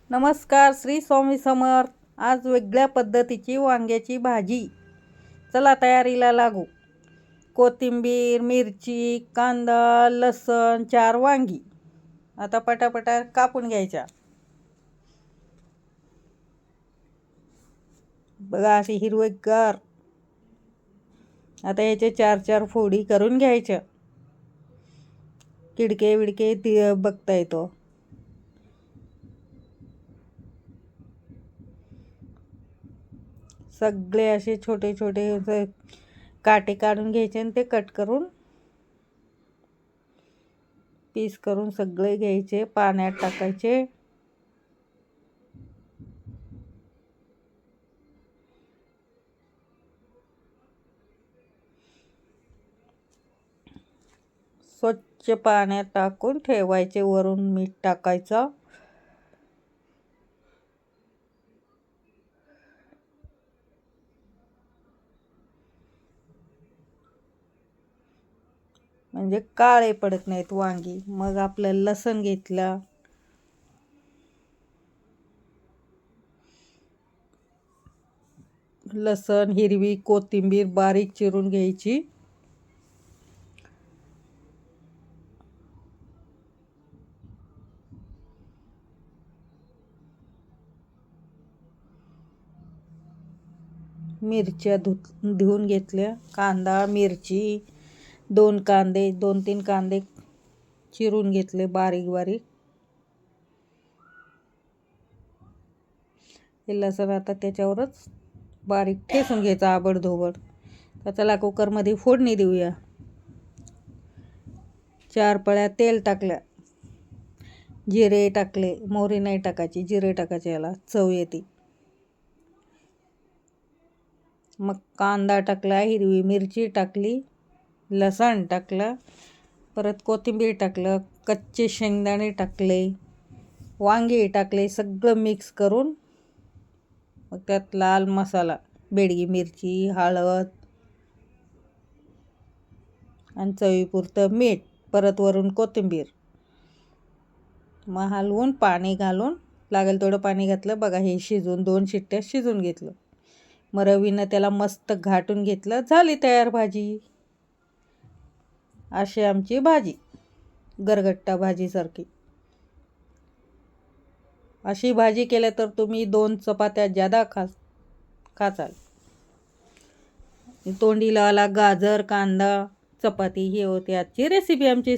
नमस्कार, श्री स्वामी समर्थ. आज वेगळ्या पद्धतीची वांग्याची भाजी. चला तयारीला लागू. कोथिंबीर, मिरची, कांदा, लसण, 4 वांगी. आता पटापटा कापून घ्यायच्या. बघा अशी हिरवेगार. आता याचे 4-4 फोडी करून घ्यायच्या. किडके विडके बघता येतो. सगळे असे छोटे छोटे काटे काढून घ्यायचे आणि ते कट करून पीस करून सगळे घ्यायचे, पाण्यात टाकायचे. स्वच्छ पाण्यात टाकून ठेवायचे, वरून मीठ टाकायचं. म्हणजे काळे पडत नाहीत वांगी. मग आपलं लसण घेतलं, लसण, हिरवी कोथिंबीर बारीक चिरून घ्यायची. मिरच्या धुवून घेतल्या. कांदा, मिरची, 2-3 कांदे चिरून घेतले बारीक बारीक. हे लसण आता त्याच्यावरच बारीक ठेचून घ्यायचं आबडधोबड. तर चला कुकरमध्ये फोडणी देऊया. 4 पळ्या तेल टाकल्या, जिरे टाकले. मोहरी नाही टाकायची, जिरे टाकायचे, याला चव येते. मग कांदा टाकला, हिरवी मिरची टाकली, लसण टाकलं, परत कोथिंबीर टाकलं, कच्चे शेंगदाणे टाकले, वांगे टाकले. सगळं मिक्स करून मग त्यात लाल मसाला, बेडगी मिरची, हळद आणि चवीपुरतं मीठ, परत वरून कोथिंबीर. मग हलवून पाणी घालून लागेल तेवढं पाणी घातलं. बघा हे शिजून 2 शिट्ट्या शिजून घेतलं. मग रवीनं त्याला मस्त घाटून घेतलं. झाली तयार भाजी. अशी आमची भाजी, गरगट्टा भाजीसारखी. अशी भाजी केल्या तर तुम्ही 2 चपात्या जादा खाचाल. तोंडी लावायला गाजर, कांदा, चपाती. ही होती आजची रेसिपी आमची.